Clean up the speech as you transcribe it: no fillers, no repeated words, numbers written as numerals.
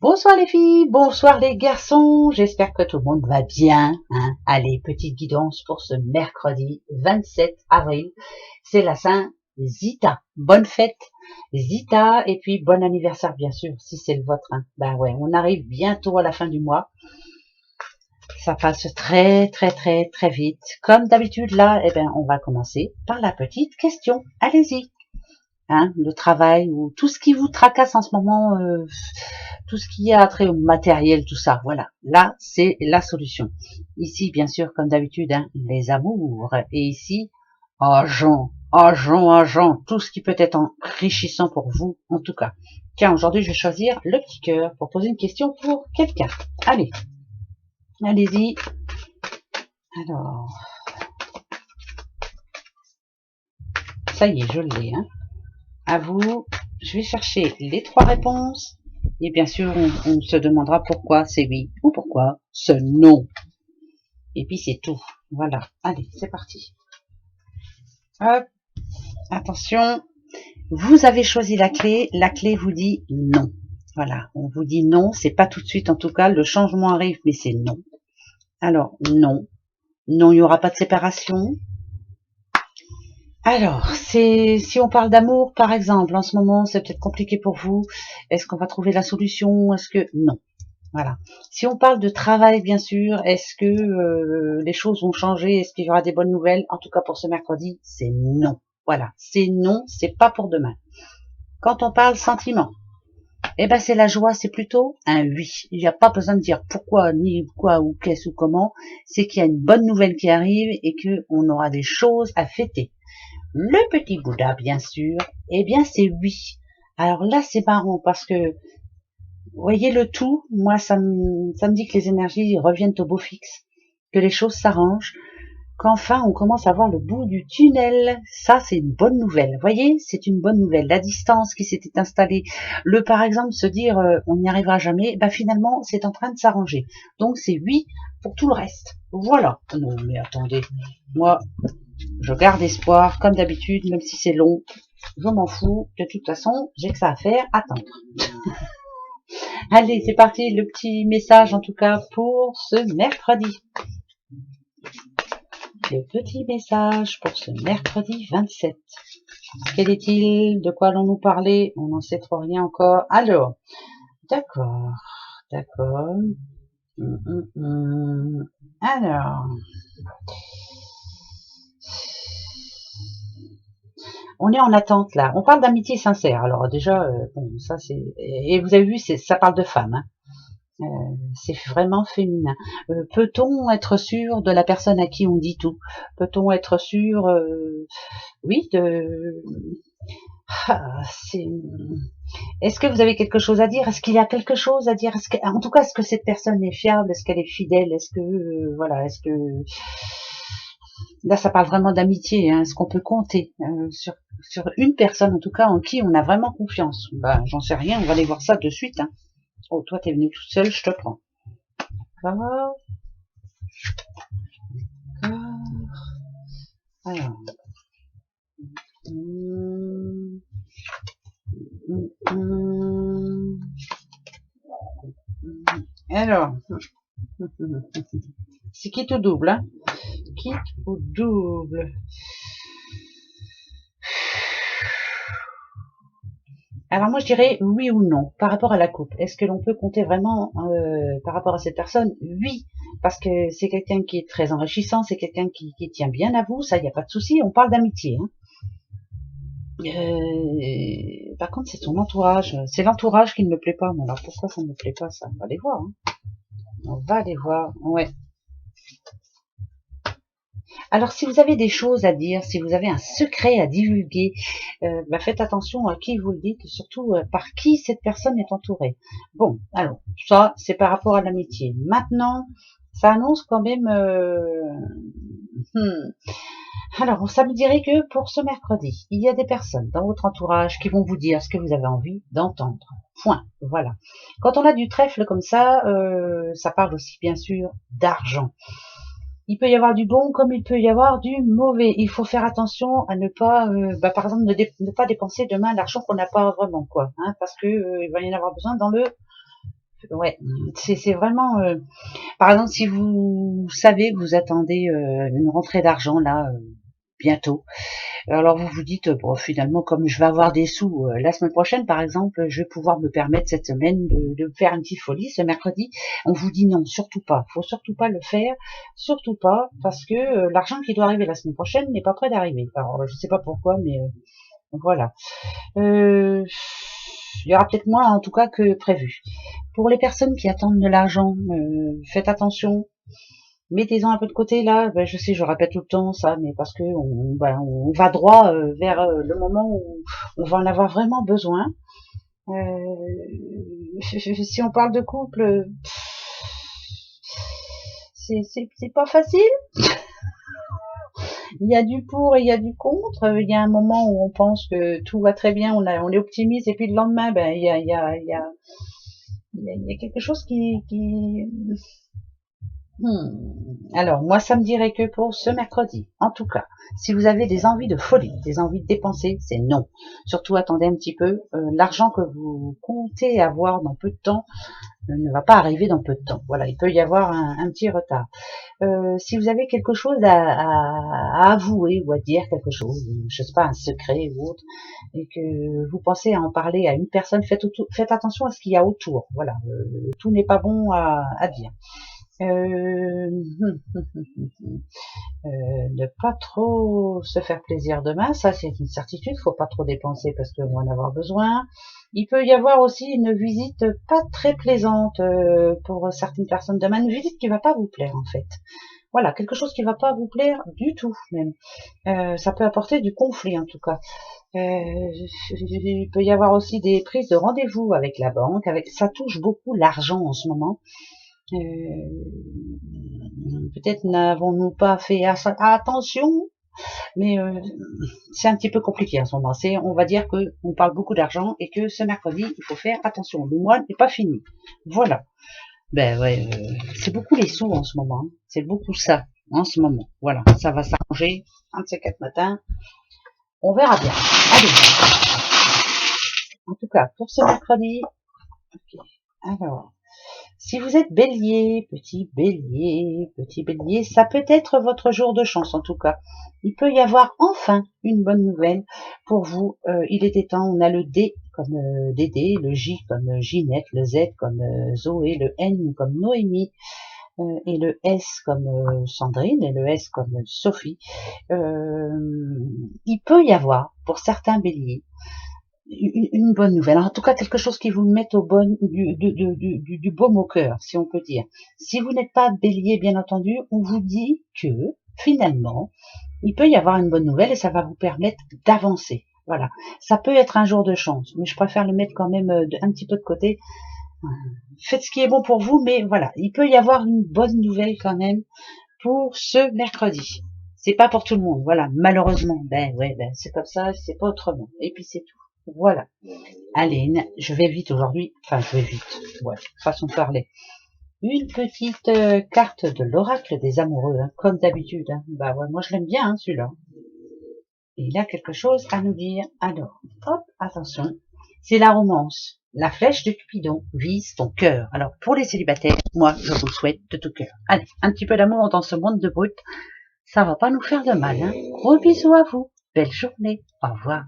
Bonsoir les filles, bonsoir les garçons, j'espère que tout le monde va bien. Allez, petite guidance pour ce mercredi 27 avril, c'est la Saint-Zita. Bonne fête Zita et puis bon anniversaire bien sûr, si c'est le vôtre. Ben ouais, on arrive bientôt à la fin du mois. Ça passe très vite. Comme d'habitude là, on va commencer par la petite question. Allez-y. Le travail ou tout ce qui vous tracasse en ce moment, tout ce qui a trait au matériel, tout ça, voilà. Là, c'est la solution. Ici, bien sûr, comme d'habitude, les amours. Et ici, argent, tout ce qui peut être enrichissant pour vous, en tout cas. Tiens, aujourd'hui, je vais choisir le petit cœur pour poser une question pour quelqu'un. Allez, allez-y. Alors, ça y est, je l'ai. À vous, je vais chercher les 3 réponses. Et bien sûr, on se demandera pourquoi c'est oui ou pourquoi c'est non. Et puis c'est tout. Voilà. Allez, c'est parti. Hop. Attention. Vous avez choisi la clé. La clé vous dit non. Voilà. On vous dit non. C'est pas tout de suite en tout cas. Le changement arrive, mais c'est non. Alors, non. Non, il n'y aura pas de séparation. Alors, si on parle d'amour, par exemple, en ce moment, c'est peut-être compliqué pour vous. Est-ce qu'on va trouver la solution? Est-ce que... Non. Voilà. Si on parle de travail, bien sûr, est-ce que les choses vont changer? Est-ce qu'il y aura des bonnes nouvelles? En tout cas, pour ce mercredi, c'est non. Voilà. C'est non, c'est pas pour demain. Quand on parle sentiment, c'est la joie, c'est plutôt un oui. Il n'y a pas besoin de dire pourquoi, ni quoi, ou qu'est-ce, ou comment. C'est qu'il y a une bonne nouvelle qui arrive et qu'on aura des choses à fêter. Le petit Bouddha, bien sûr, c'est oui. Alors là, c'est marrant parce que, vous voyez le tout, moi, ça me dit que les énergies reviennent au beau fixe, que les choses s'arrangent, qu'enfin, on commence à voir le bout du tunnel. Ça, c'est une bonne nouvelle. Vous voyez, c'est une bonne nouvelle. La distance qui s'était installée, par exemple, se dire, on n'y arrivera jamais, finalement, c'est en train de s'arranger. Donc, c'est oui pour tout le reste. Voilà. Non, mais attendez, moi... je garde espoir, comme d'habitude, même si c'est long, je m'en fous. De toute façon, j'ai que ça à faire, attendre. Allez, c'est parti, le petit message en tout cas pour ce mercredi. Le petit message pour ce mercredi 27. Quel est-il? De quoi allons-nous parler? On n'en sait trop rien encore. Alors, d'accord. Alors... on est en attente là. On parle d'amitié sincère. Alors déjà, ça c'est... Et vous avez vu, ça parle de femmes. C'est vraiment féminin. Peut-on être sûr de la personne à qui on dit tout? Peut-on être sûr, oui, de... Est-ce que vous avez quelque chose à dire? Est-ce qu'il y a quelque chose à dire? En tout cas, est-ce que cette personne est fiable? Est-ce qu'elle est fidèle? Est-ce que... voilà, est-ce que... Là, ça parle vraiment d'amitié. Est-ce qu'on peut compter sur une personne, en tout cas, en qui on a vraiment confiance? J'en sais rien. On va aller voir ça de suite. Oh, toi, t'es venue toute seule, je te prends. D'accord. Alors. Alors. C'est quitte ou double, Quitte ou double. Alors moi je dirais oui ou non par rapport à la coupe. Est-ce que l'on peut compter vraiment par rapport à cette personne? Oui, parce que c'est quelqu'un qui est très enrichissant, c'est quelqu'un qui tient bien à vous, ça il n'y a pas de souci, on parle d'amitié. Par contre c'est son entourage, c'est l'entourage qui ne me plaît pas. Alors pourquoi ça ne me plaît pas ça? On va aller voir. On va aller voir, ouais. Alors, si vous avez des choses à dire, si vous avez un secret à divulguer, faites attention à qui vous le dites, et surtout par qui cette personne est entourée. Bon, alors, ça, c'est par rapport à l'amitié. Maintenant, ça annonce quand même... Alors, ça me dirait que pour ce mercredi, il y a des personnes dans votre entourage qui vont vous dire ce que vous avez envie d'entendre. Point. Voilà. Quand on a du trèfle comme ça parle aussi, bien sûr, d'argent. Il peut y avoir du bon comme il peut y avoir du mauvais. Il faut faire attention à ne pas, par exemple, ne pas dépenser demain l'argent qu'on n'a pas vraiment, quoi, parce que il va y en avoir besoin dans le ouais, c'est vraiment... par exemple, si vous savez que vous attendez une rentrée d'argent, là, bientôt, alors vous vous dites, bon, finalement, comme je vais avoir des sous la semaine prochaine, par exemple, je vais pouvoir me permettre cette semaine de faire une petite folie ce mercredi. On vous dit non, surtout pas. Faut surtout pas le faire, surtout pas, parce que l'argent qui doit arriver la semaine prochaine n'est pas prêt d'arriver. Alors, je sais pas pourquoi, mais voilà. Il y aura peut-être moins, en tout cas, que prévu. Pour les personnes qui attendent de l'argent, faites attention. Mettez-en un peu de côté là, ben, je sais, je répète tout le temps ça, mais parce que on va droit vers le moment où on va en avoir vraiment besoin. Si on parle de couple, c'est pas facile. Il y a du pour et il y a du contre. Il y a un moment où on pense que tout va très bien, on est optimiste, et puis le lendemain, ben il y a quelque chose qui... Alors, moi, ça me dirait que pour ce mercredi, en tout cas, si vous avez des envies de folie, des envies de dépenser, c'est non. Surtout, attendez un petit peu. L'argent que vous comptez avoir dans peu de temps ne va pas arriver dans peu de temps. Voilà, il peut y avoir un petit retard. Si vous avez quelque chose à avouer ou à dire quelque chose, je sais pas, un secret ou autre, et que vous pensez à en parler à une personne, faites attention à ce qu'il y a autour. Voilà, tout n'est pas bon à dire. Ne pas trop se faire plaisir demain, ça c'est une certitude, faut pas trop dépenser parce qu'on va en avoir besoin. Il peut y avoir aussi une visite pas très plaisante pour certaines personnes demain, une visite qui va pas vous plaire en fait. Voilà, quelque chose qui va pas vous plaire du tout même. Ça peut apporter du conflit en tout cas. Il peut y avoir aussi des prises de rendez-vous avec la banque, ça touche beaucoup l'argent en ce moment. Peut-être n'avons-nous pas fait attention, mais c'est un petit peu compliqué en ce moment. On va dire que on parle beaucoup d'argent et que ce mercredi, il faut faire attention. Le mois n'est pas fini. Voilà. Ben ouais, c'est beaucoup les sous en ce moment. Hein. C'est beaucoup ça en ce moment. Voilà, ça va s'arranger. Un de ces 4 matins. On verra bien. Allez. En tout cas, pour ce mercredi. Okay. Alors. Si vous êtes bélier, petit bélier, ça peut être votre jour de chance en tout cas. Il peut y avoir enfin une bonne nouvelle pour vous. Il était temps, on a le D comme Dédé, le J comme Ginette, le Z comme Zoé, le N comme Noémie, et le S comme Sandrine, et le S comme Sophie. Il peut y avoir, pour certains béliers, une bonne nouvelle. En tout cas, quelque chose qui vous mette du baume au cœur, si on peut dire. Si vous n'êtes pas bélier, bien entendu, on vous dit que, finalement, il peut y avoir une bonne nouvelle et ça va vous permettre d'avancer. Voilà. Ça peut être un jour de chance, mais je préfère le mettre quand même un petit peu de côté. Faites ce qui est bon pour vous, mais voilà. Il peut y avoir une bonne nouvelle quand même pour ce mercredi. C'est pas pour tout le monde, voilà. Malheureusement, c'est comme ça, c'est pas autrement. Et puis c'est tout. Voilà. Allez, je vais vite aujourd'hui. Enfin, je vais vite. Ouais, façon de parler. Une petite carte de l'oracle des amoureux, hein, comme d'habitude. Hein. Bah ouais, moi je l'aime bien, hein, celui-là. Et il a quelque chose à nous dire. Alors, hop, attention. C'est la romance. La flèche de Cupidon vise ton cœur. Alors, pour les célibataires, moi, je vous le souhaite de tout cœur. Allez, un petit peu d'amour dans ce monde de brut. Ça va pas nous faire de mal. Hein. Gros bisous à vous. Belle journée. Au revoir.